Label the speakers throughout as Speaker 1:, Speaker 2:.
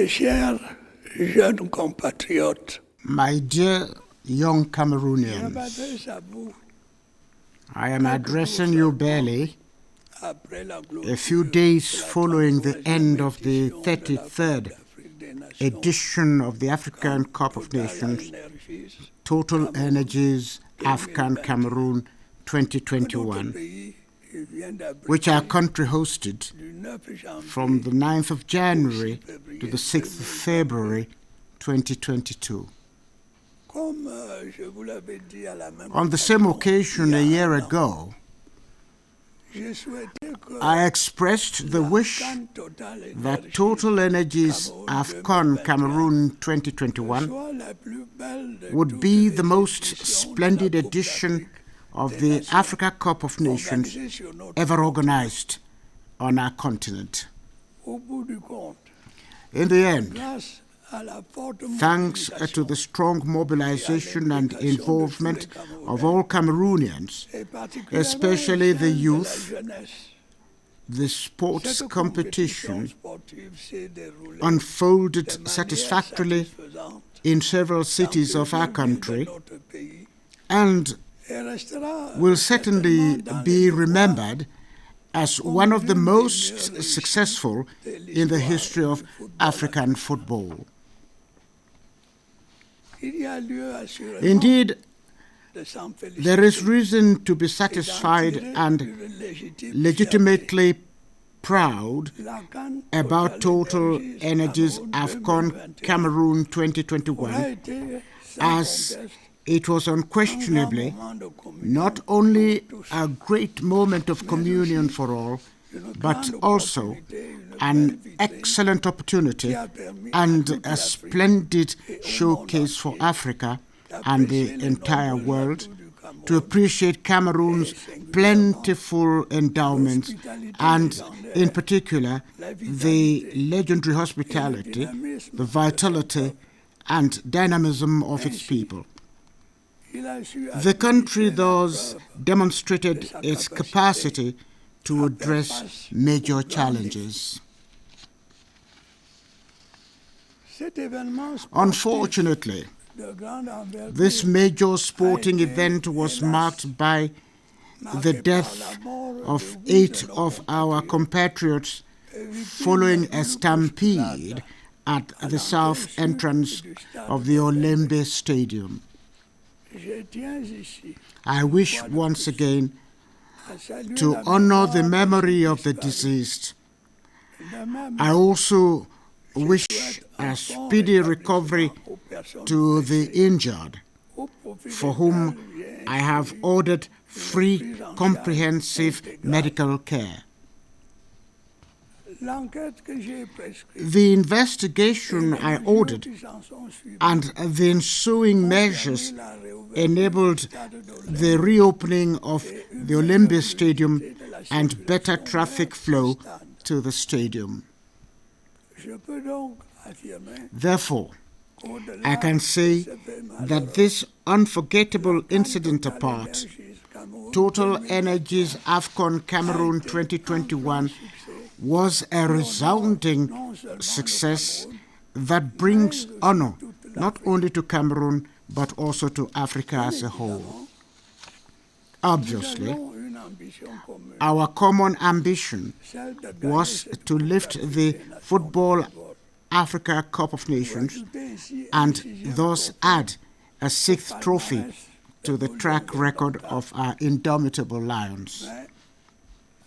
Speaker 1: Mes chers jeunes compatriotes,
Speaker 2: My dear young
Speaker 1: je
Speaker 2: Cameroonians,
Speaker 1: m'adresse à vous
Speaker 2: I am addressing you barely
Speaker 1: après la
Speaker 2: a few
Speaker 1: clôture
Speaker 2: days
Speaker 1: de la
Speaker 2: following the
Speaker 1: 33e
Speaker 2: end of the
Speaker 1: édition de la Coupe
Speaker 2: 33rd
Speaker 1: d'Afrique des Nations.
Speaker 2: edition of the African
Speaker 1: Quand
Speaker 2: Cup of
Speaker 1: Total
Speaker 2: Nations,
Speaker 1: Energies
Speaker 2: Total
Speaker 1: Cameroun
Speaker 2: Energies African
Speaker 1: 2021,
Speaker 2: Cameroon
Speaker 1: que notre
Speaker 2: 2021,
Speaker 1: pays vient
Speaker 2: which our
Speaker 1: d'abriter
Speaker 2: country hosted
Speaker 1: du 9
Speaker 2: from the
Speaker 1: janvier
Speaker 2: 9th of January
Speaker 1: au 6
Speaker 2: to the
Speaker 1: février
Speaker 2: 6th of February 2022.
Speaker 1: Comme je vous l'avais dit à la même
Speaker 2: On the same
Speaker 1: occasion,
Speaker 2: occasion
Speaker 1: il
Speaker 2: a
Speaker 1: y
Speaker 2: year
Speaker 1: un an,
Speaker 2: ago,
Speaker 1: j'ai souhaité que
Speaker 2: I expressed the wish
Speaker 1: l'AFCAN Total
Speaker 2: that
Speaker 1: Energies
Speaker 2: Total Energies
Speaker 1: Cameroun
Speaker 2: AFCON
Speaker 1: 2021
Speaker 2: Cameroon 2021
Speaker 1: soit la plus belle de
Speaker 2: would
Speaker 1: toutes
Speaker 2: be
Speaker 1: les
Speaker 2: the most
Speaker 1: éditions de la
Speaker 2: splendid
Speaker 1: Coupe
Speaker 2: edition
Speaker 1: d'Afrique
Speaker 2: of
Speaker 1: des
Speaker 2: the
Speaker 1: Nations
Speaker 2: Africa Cup of Nations
Speaker 1: organisée sur notre
Speaker 2: ever
Speaker 1: continent.
Speaker 2: organized on our continent.
Speaker 1: Au bout du compte,
Speaker 2: In the end,
Speaker 1: grâce à la forte
Speaker 2: thanks
Speaker 1: mobilisation
Speaker 2: to the strong mobilization and involvement of all Cameroonians,
Speaker 1: et particulièrement
Speaker 2: especially
Speaker 1: celle
Speaker 2: the
Speaker 1: de la
Speaker 2: youth,
Speaker 1: jeunesse,
Speaker 2: the sports
Speaker 1: cette compétition
Speaker 2: competition
Speaker 1: sportive s'est déroulée
Speaker 2: unfolded
Speaker 1: de manière
Speaker 2: satisfactorily
Speaker 1: satisfaisante
Speaker 2: in several
Speaker 1: dans
Speaker 2: cities of our
Speaker 1: plusieurs villes de
Speaker 2: country
Speaker 1: notre pays
Speaker 2: and
Speaker 1: et restera
Speaker 2: will certainly
Speaker 1: certainement dans
Speaker 2: be
Speaker 1: les mémoires
Speaker 2: remembered as
Speaker 1: comme
Speaker 2: one of the
Speaker 1: l'une des
Speaker 2: most
Speaker 1: meilleures réussites
Speaker 2: successful
Speaker 1: de
Speaker 2: in the
Speaker 1: l'histoire
Speaker 2: history of
Speaker 1: du football
Speaker 2: African
Speaker 1: africain.
Speaker 2: football.
Speaker 1: Il y a lieu assurément
Speaker 2: Indeed,
Speaker 1: de s'en féliciter
Speaker 2: there is reason to be
Speaker 1: et d'en
Speaker 2: satisfied
Speaker 1: tirer
Speaker 2: and
Speaker 1: une légitime fierté.
Speaker 2: legitimately proud
Speaker 1: L'AFCAN
Speaker 2: about Total
Speaker 1: Energies
Speaker 2: Energies
Speaker 1: Cameroun
Speaker 2: AFCON
Speaker 1: 2021
Speaker 2: Cameroon
Speaker 1: aura
Speaker 2: 2021
Speaker 1: été sans
Speaker 2: as
Speaker 1: conteste
Speaker 2: it was
Speaker 1: un grand
Speaker 2: unquestionably
Speaker 1: moment de communion
Speaker 2: not
Speaker 1: pour
Speaker 2: only
Speaker 1: tous,
Speaker 2: a great moment of
Speaker 1: mais
Speaker 2: communion
Speaker 1: aussi
Speaker 2: for all,
Speaker 1: une
Speaker 2: but
Speaker 1: grande
Speaker 2: also
Speaker 1: opportunité, une
Speaker 2: an
Speaker 1: belle vitrine
Speaker 2: excellent
Speaker 1: qui
Speaker 2: opportunity
Speaker 1: a permis à
Speaker 2: and
Speaker 1: toute
Speaker 2: a
Speaker 1: l'Afrique
Speaker 2: splendid
Speaker 1: et au monde
Speaker 2: showcase for
Speaker 1: entier
Speaker 2: Africa and
Speaker 1: d'apprécier
Speaker 2: the
Speaker 1: les
Speaker 2: entire
Speaker 1: nombreux
Speaker 2: world
Speaker 1: atouts du
Speaker 2: to
Speaker 1: Cameroun
Speaker 2: appreciate Cameroon's
Speaker 1: et singulièrement
Speaker 2: plentiful endowments
Speaker 1: l'hospitalité
Speaker 2: and,
Speaker 1: légendaire,
Speaker 2: in particular,
Speaker 1: la
Speaker 2: the
Speaker 1: vitalité
Speaker 2: legendary
Speaker 1: et le
Speaker 2: hospitality,
Speaker 1: dynamisme
Speaker 2: the
Speaker 1: de son
Speaker 2: vitality
Speaker 1: peuple.
Speaker 2: and dynamism of its
Speaker 1: Ainsi,
Speaker 2: people.
Speaker 1: Il a su
Speaker 2: The country
Speaker 1: habiliter la
Speaker 2: thus
Speaker 1: preuve de
Speaker 2: demonstrated
Speaker 1: sa
Speaker 2: its
Speaker 1: capacité
Speaker 2: capacity to
Speaker 1: à faire
Speaker 2: address
Speaker 1: face
Speaker 2: major
Speaker 1: aux grands
Speaker 2: challenges.
Speaker 1: Cet événement sportif
Speaker 2: Unfortunately,
Speaker 1: de grande
Speaker 2: this
Speaker 1: envergure
Speaker 2: major
Speaker 1: a
Speaker 2: sporting
Speaker 1: été,
Speaker 2: event was
Speaker 1: hélas,
Speaker 2: marked by the
Speaker 1: marqué par la
Speaker 2: death
Speaker 1: mort
Speaker 2: of
Speaker 1: de 8 de
Speaker 2: 8
Speaker 1: nos
Speaker 2: of our
Speaker 1: compatriotes,
Speaker 2: compatriots
Speaker 1: victimes
Speaker 2: following
Speaker 1: d'une
Speaker 2: a stampede
Speaker 1: bousculade
Speaker 2: at
Speaker 1: à
Speaker 2: the south
Speaker 1: l'entrée sud
Speaker 2: entrance
Speaker 1: du stade
Speaker 2: of the
Speaker 1: d'Olympe.
Speaker 2: Olembe Stadium.
Speaker 1: Je tiens ici,
Speaker 2: I
Speaker 1: une
Speaker 2: wish
Speaker 1: fois de
Speaker 2: once
Speaker 1: plus,
Speaker 2: again
Speaker 1: à saluer
Speaker 2: to
Speaker 1: la
Speaker 2: honor the
Speaker 1: mémoire
Speaker 2: memory
Speaker 1: des
Speaker 2: of the
Speaker 1: disparus.
Speaker 2: deceased.
Speaker 1: De même,
Speaker 2: I also
Speaker 1: je
Speaker 2: wish
Speaker 1: souhaite
Speaker 2: a
Speaker 1: un prompt
Speaker 2: speedy recovery
Speaker 1: rétablissement aux personnes
Speaker 2: to the
Speaker 1: blessées,
Speaker 2: injured,
Speaker 1: au profit
Speaker 2: for
Speaker 1: desquelles
Speaker 2: whom
Speaker 1: j'ai
Speaker 2: I have
Speaker 1: instruit
Speaker 2: ordered
Speaker 1: une
Speaker 2: free,
Speaker 1: prise en charge
Speaker 2: comprehensive
Speaker 1: intégrale.
Speaker 2: medical care.
Speaker 1: L'enquête que j'ai prescrite
Speaker 2: The
Speaker 1: et
Speaker 2: investigation
Speaker 1: les
Speaker 2: I
Speaker 1: mesures
Speaker 2: ordered
Speaker 1: qui s'en sont suivies
Speaker 2: and the ensuing
Speaker 1: ont
Speaker 2: measures
Speaker 1: permis la réouverture
Speaker 2: enabled
Speaker 1: du stade
Speaker 2: the
Speaker 1: d'Olympe
Speaker 2: reopening of
Speaker 1: et une
Speaker 2: the
Speaker 1: meilleure
Speaker 2: Olympus Stadium
Speaker 1: fluidité de la
Speaker 2: and better
Speaker 1: circulation
Speaker 2: traffic
Speaker 1: vers ce
Speaker 2: flow
Speaker 1: stade.
Speaker 2: to the stadium.
Speaker 1: Je peux donc affirmer
Speaker 2: Therefore,
Speaker 1: qu'au-delà
Speaker 2: I can
Speaker 1: de
Speaker 2: say
Speaker 1: ce fait
Speaker 2: that
Speaker 1: malheureux,
Speaker 2: this unforgettable
Speaker 1: l'AFCAN
Speaker 2: incident
Speaker 1: Total
Speaker 2: apart,
Speaker 1: Energies Cameroun
Speaker 2: Total
Speaker 1: 2021
Speaker 2: Energies AFCON
Speaker 1: a
Speaker 2: Cameroon
Speaker 1: été un franc
Speaker 2: 2021
Speaker 1: succès
Speaker 2: was a
Speaker 1: qui honore
Speaker 2: resounding
Speaker 1: non seulement le
Speaker 2: success
Speaker 1: Cameroun,
Speaker 2: that
Speaker 1: mais
Speaker 2: brings
Speaker 1: aussi
Speaker 2: honor
Speaker 1: toute
Speaker 2: not
Speaker 1: l'Afrique.
Speaker 2: only to Cameroon but also to Africa
Speaker 1: Bien
Speaker 2: as a whole.
Speaker 1: évidemment,
Speaker 2: Obviously,
Speaker 1: nous avions une ambition commune,
Speaker 2: our common ambition
Speaker 1: celle de gagner
Speaker 2: was
Speaker 1: cette
Speaker 2: to
Speaker 1: Coupe
Speaker 2: lift
Speaker 1: d'Afrique
Speaker 2: the
Speaker 1: des Nations de
Speaker 2: Football
Speaker 1: football.
Speaker 2: Africa Cup of
Speaker 1: Pour
Speaker 2: Nations
Speaker 1: ajouter ici un
Speaker 2: and
Speaker 1: sixième
Speaker 2: thus
Speaker 1: trophée
Speaker 2: add a
Speaker 1: au
Speaker 2: sixth trophy
Speaker 1: palmarès
Speaker 2: to
Speaker 1: de
Speaker 2: the
Speaker 1: nos
Speaker 2: track
Speaker 1: lions
Speaker 2: record
Speaker 1: indomptables.
Speaker 2: of our indomitable Lions.
Speaker 1: Mais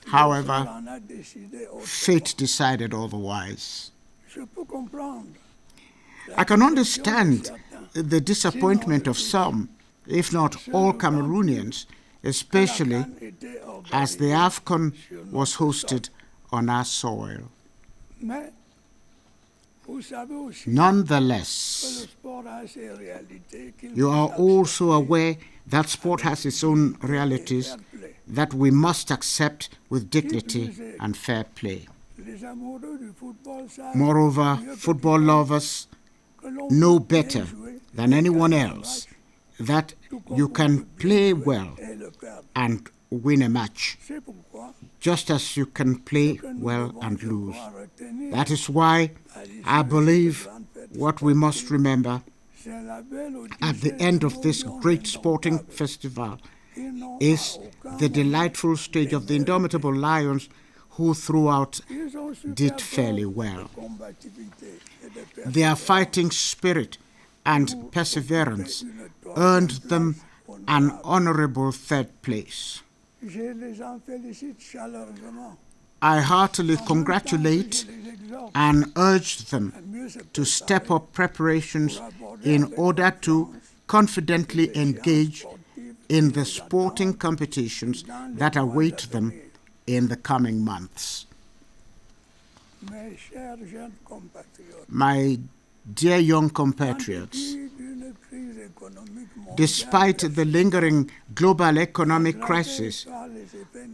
Speaker 1: le
Speaker 2: However,
Speaker 1: sort en a décidé autrement.
Speaker 2: fate decided otherwise.
Speaker 1: Je peux comprendre
Speaker 2: I can
Speaker 1: la
Speaker 2: understand
Speaker 1: déception de certains,
Speaker 2: the disappointment of
Speaker 1: sinon
Speaker 2: some, if not all Cameroonians, especially
Speaker 1: que la CAN était
Speaker 2: as the
Speaker 1: organisée
Speaker 2: AFCON
Speaker 1: sur
Speaker 2: was
Speaker 1: notre
Speaker 2: hosted
Speaker 1: sol.
Speaker 2: on our soil.
Speaker 1: Mais vous savez aussi que
Speaker 2: Nonetheless,
Speaker 1: le sport a ses réalités qu'il
Speaker 2: you
Speaker 1: faut
Speaker 2: are also
Speaker 1: accepter
Speaker 2: aware that sport has its own
Speaker 1: et
Speaker 2: realities
Speaker 1: fair play.
Speaker 2: that we must accept with dignity and fair play.
Speaker 1: Les amoureux du football savent
Speaker 2: Moreover,
Speaker 1: mieux que
Speaker 2: football
Speaker 1: quiconque
Speaker 2: lovers
Speaker 1: que l'on
Speaker 2: know
Speaker 1: peut bien
Speaker 2: better
Speaker 1: jouer
Speaker 2: than
Speaker 1: et
Speaker 2: anyone
Speaker 1: gagner un
Speaker 2: else
Speaker 1: match,
Speaker 2: that
Speaker 1: tout comme
Speaker 2: you
Speaker 1: on
Speaker 2: can
Speaker 1: peut bien
Speaker 2: play
Speaker 1: jouer
Speaker 2: well
Speaker 1: et le perdre.
Speaker 2: and win a match,
Speaker 1: C'est pourquoi
Speaker 2: just as you can play
Speaker 1: ce que nous
Speaker 2: well
Speaker 1: devons,
Speaker 2: and
Speaker 1: je
Speaker 2: lose.
Speaker 1: crois, retenir
Speaker 2: That is why
Speaker 1: à l'issue
Speaker 2: I believe what we must remember at the end of this great sporting festival is the delightful stage of the indomitable lions who throughout did fairly well. Their fighting spirit and perseverance earned them an honorable third place. I heartily congratulate and urge them to step up preparations in order to confidently engage in the sporting competitions that await them in the coming months. My dear young compatriots, despite the lingering global economic crisis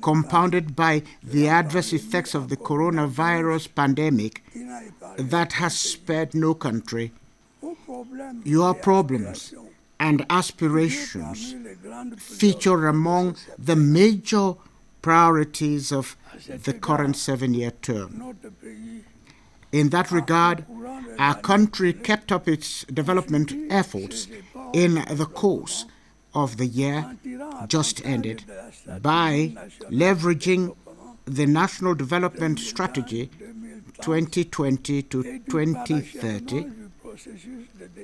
Speaker 2: compounded by the adverse effects of the coronavirus pandemic that has spared no country, your problems and aspirations feature among the major priorities of the current 7-year term. In that regard, our country kept up its development efforts in the course of the year just ended by leveraging the National Development Strategy 2020 to 2030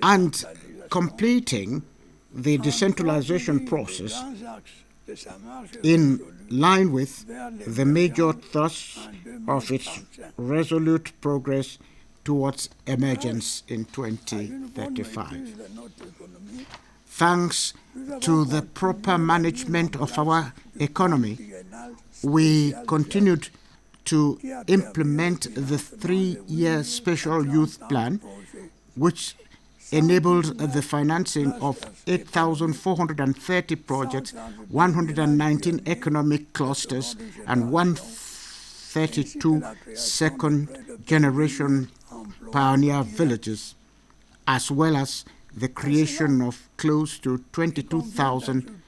Speaker 2: and completing the decentralization process in line with the major thrusts of its resolute progress towards emergence in 2035. Thanks to the proper management of our economy, we continued to implement the 3-year special youth plan, which enabled the financing of 8,430 projects, 119 economic clusters, and 132 second-generation pioneer villages, as well as the creation of close to 22,000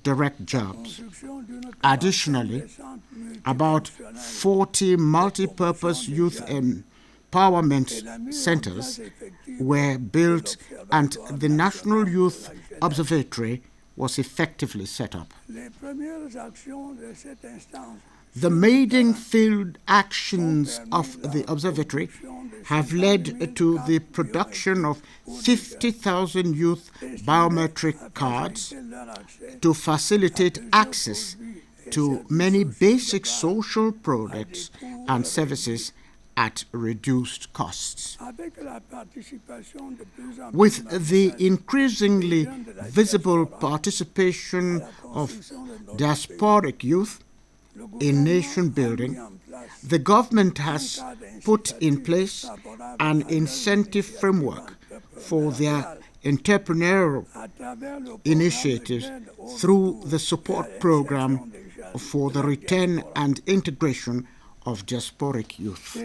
Speaker 2: direct jobs. Additionally, about 40 multi-purpose youth empowerment centers were built and the National Youth Observatory was effectively set up. The maiden field actions of the observatory have led to the production of 50,000 youth biometric cards to facilitate access to many basic social products and services at reduced costs. With the increasingly visible participation of diasporic youth in nation building, the government has put in place an incentive framework for their entrepreneurial initiatives through the support program for the return and integration of diasporic youth.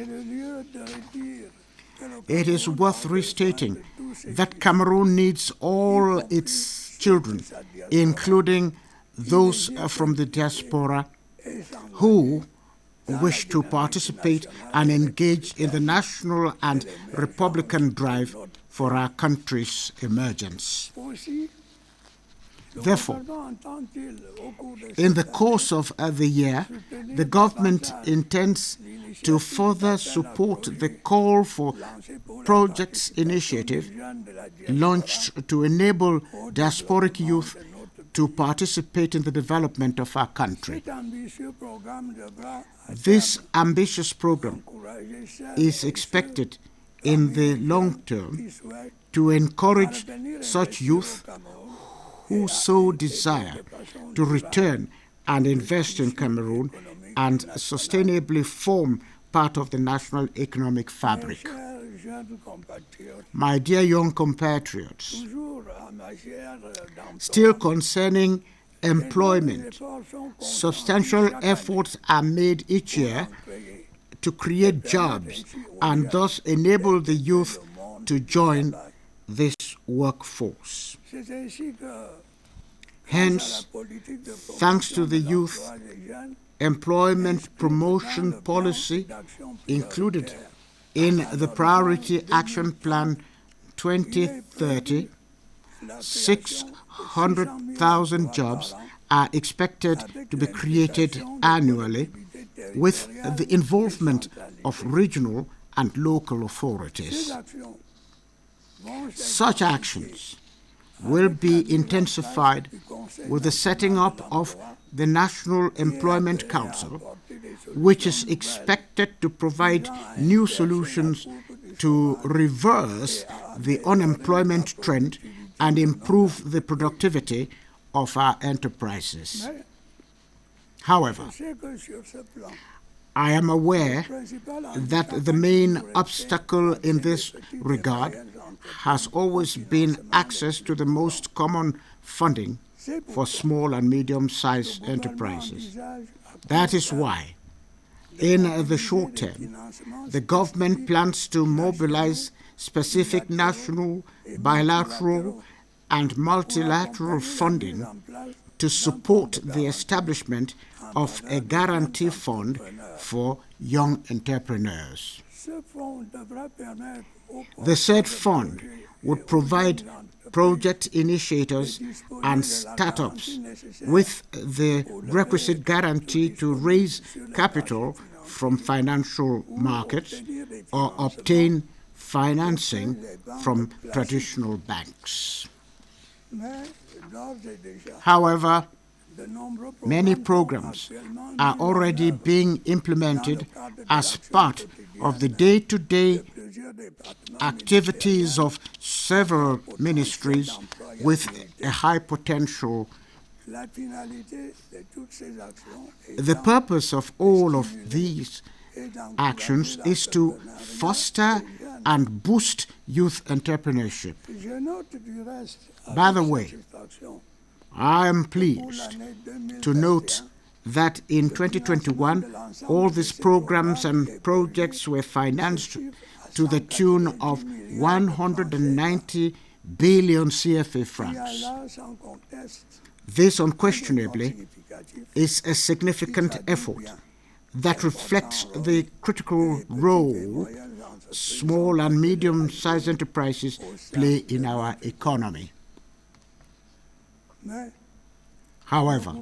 Speaker 2: It is worth restating that Cameroon needs all its children, including those from the diaspora, who wish to participate and engage in the national and republican drive for our country's emergence. Therefore, in the course of the year, the government intends to further support the call for projects initiative launched to enable diasporic youth to participate in the development of our country. This ambitious program is expected in the long term to encourage such youth who so desire to return and invest in Cameroon and sustainably form part of the national economic fabric. My dear young compatriots, still concerning employment, substantial efforts are made each year to create jobs and thus enable the youth to join this workforce. Hence, thanks to the youth employment promotion policy included In the Priority Action Plan 2030, 600,000 jobs are expected to be created annually with the involvement of regional and local authorities. Such actions will be intensified with the setting up of the National Employment Council, which is expected to provide new solutions to reverse the unemployment trend and improve the productivity of our enterprises. However, I am aware that the main obstacle in this regard has always been access to the most common funding for small and medium-sized enterprises. That is why, in the short term, the government plans to mobilize specific national, bilateral, and multilateral funding to support the establishment of a guarantee fund for young entrepreneurs. The said fund would provide project initiators and startups with the requisite guarantee to raise capital from financial markets or obtain financing from traditional banks. However, many programs are already being implemented as part of the day-to-day activities of several ministries with a high potential. The purpose of all of these actions is to foster and boost youth entrepreneurship. By the way, I am pleased to note that in 2021, all these programs and projects were financed to the tune of 190 billion CFA francs. This unquestionably is a significant effort that reflects the critical role small and medium-sized enterprises play in our economy. However,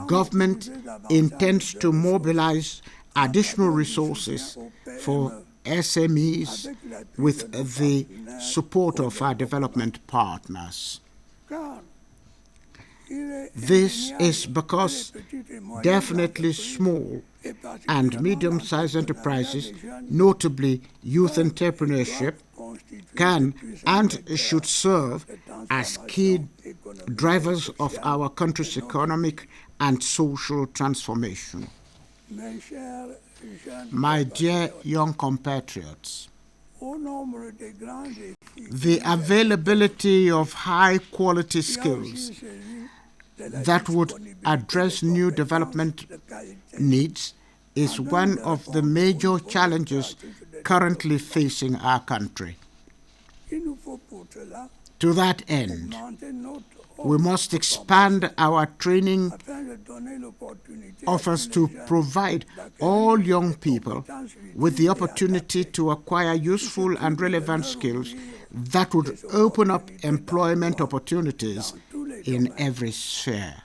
Speaker 2: government intends to mobilize additional resources for SMEs with the support of our development partners. This is because definitely small and medium-sized enterprises, notably youth entrepreneurship, can and should serve as key drivers of our country's economic and social transformation. My dear young compatriots, the availability of high-quality skills that would address new development needs is one of the major challenges currently facing our country. To that end, we must expand our training offers to provide all young people with the opportunity to acquire useful and relevant skills that would open up employment opportunities in every sphere.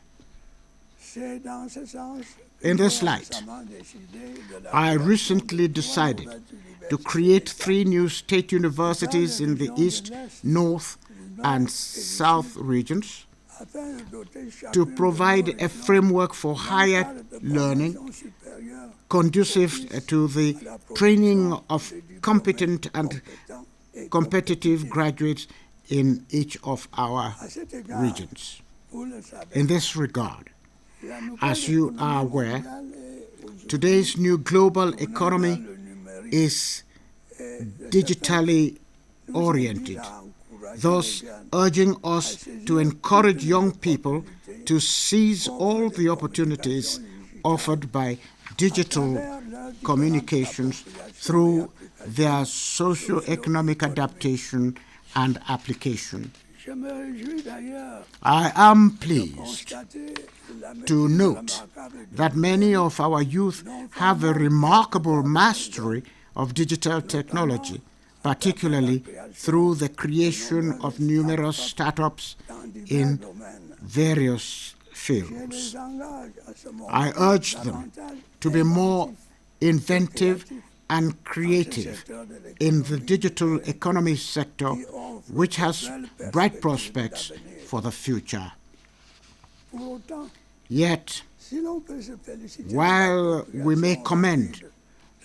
Speaker 2: In this light, I recently decided to create 3 new state universities in the East, North, and South regions to provide a framework for higher learning conducive to the training of competent and competitive graduates in each of our regions. In this regard, as you are aware, today's new global economy is digitally oriented, thus urging us to encourage young people to seize all the opportunities offered by digital communications through their socio-economic adaptation and application. I am pleased to note that many of our youth have a remarkable mastery of digital technology, particularly through the creation of numerous startups in various fields. I urge them to be more inventive and creative in the digital economy sector, which has bright prospects for the future. Yet, while we may commend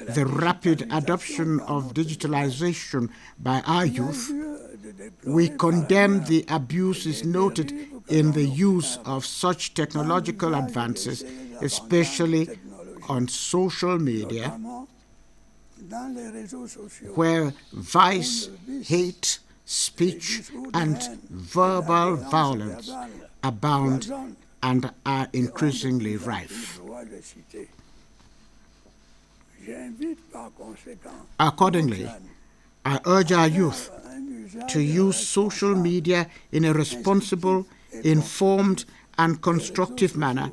Speaker 2: the rapid adoption of digitalization by our youth, we condemn the abuses noted in the use of such technological advances, especially on social media, where vice, hate, speech, and verbal violence abound and are increasingly rife. Accordingly, I urge our youth to use social media in a responsible, informed, and constructive manner,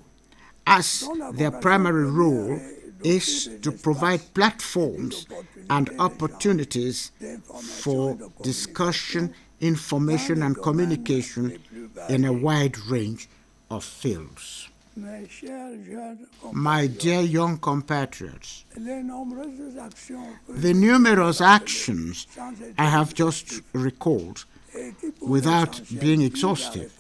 Speaker 2: as their primary role is to provide platforms and opportunities for discussion, information, and communication in a wide range of fields. My dear young compatriots, the numerous actions I have just recalled, without being exhaustive,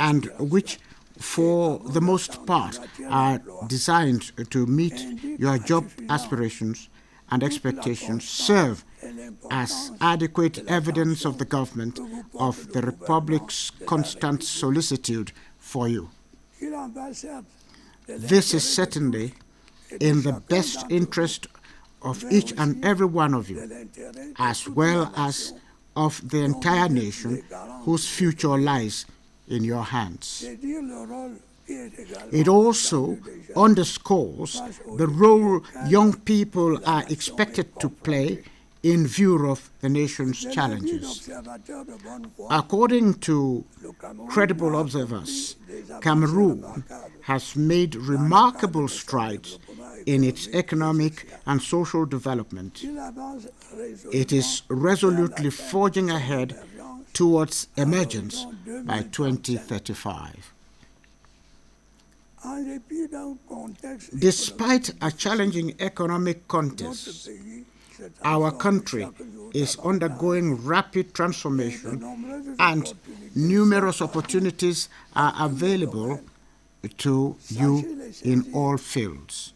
Speaker 2: and which for the most part are designed to meet your job aspirations and expectations, serve as adequate evidence of the government of the Republic's constant solicitude for you. This is certainly in the best interest of each and every one of you, as well as of the entire nation, whose future lies in your hands. It also underscores the role young people are expected to play in view of the nation's challenges. According to credible observers, Cameroon has made remarkable strides in its economic and social development. It is resolutely forging ahead towards emergence by 2035. Despite a challenging economic context, our country is undergoing rapid transformation, and numerous opportunities are available to you in all fields.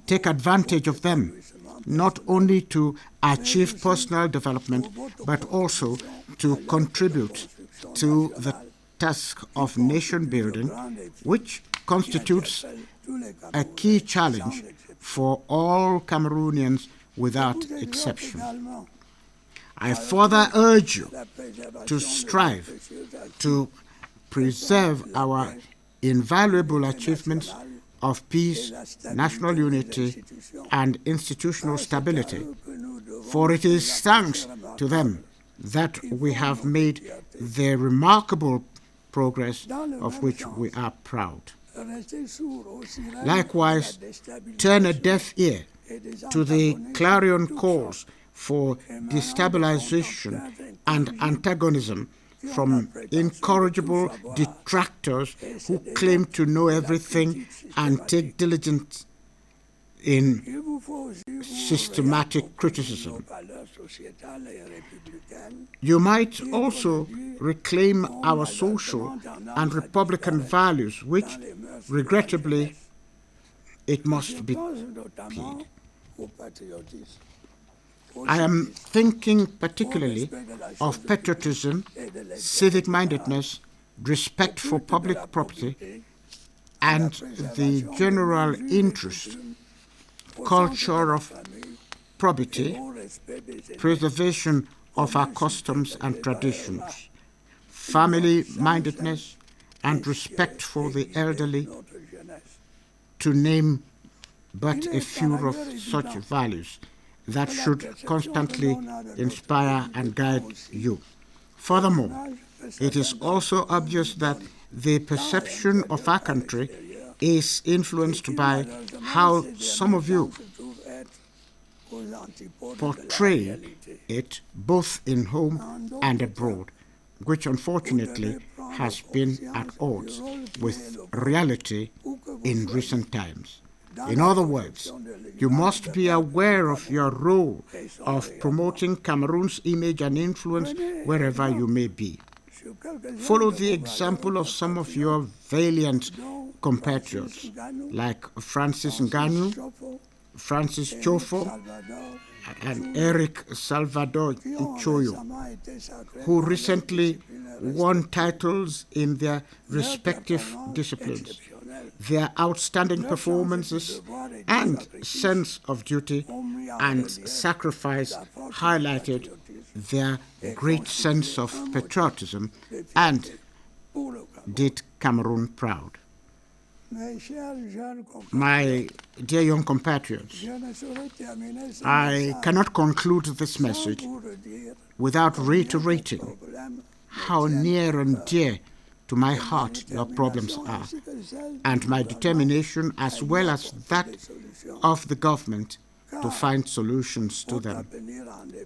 Speaker 2: Take advantage of them, not only to achieve personal development, but also to contribute to the task of nation building, which constitutes a key challenge for all Cameroonians without exception. I further urge you to strive to preserve our invaluable achievements of peace, national unity, and institutional stability, for it is thanks to them that we have made the remarkable progress of which we are proud. Likewise, turn a deaf ear to the clarion calls for destabilization and antagonism from incorrigible detractors who claim to know everything and take diligence in systematic criticism. You might also reclaim our social and republican values, which, regrettably, it must be paid. I am thinking particularly of patriotism, civic-mindedness, respect for public property, and the general interest, culture of probity, preservation of our customs and traditions, family-mindedness, and respect for the elderly, to name but a few of such values that should constantly inspire and guide you. Furthermore, it is also obvious that the perception of our country is influenced by how some of you portray it both in home and abroad, which unfortunately has been at odds with reality in recent times. In other words, you must be aware of your role of promoting Cameroon's image and influence wherever you may be. Follow the example of some of your valiant compatriots like Francis Ngannou, Francis Chofo, and Eric Salvador Choyo, who recently won titles in their respective disciplines. Their outstanding performances and sense of duty and sacrifice highlighted their great sense of patriotism and did Cameroon proud. My dear young compatriots, I cannot conclude this message without reiterating how near and dear to my heart your problems are, and my determination as well as that of the government to find solutions to them.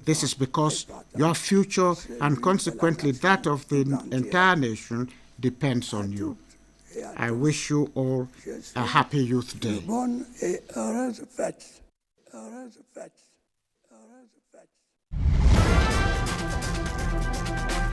Speaker 2: This is because your future and consequently that of the entire nation depends on you. I wish you all a happy Youth Day.
Speaker 1: Heureuse fête.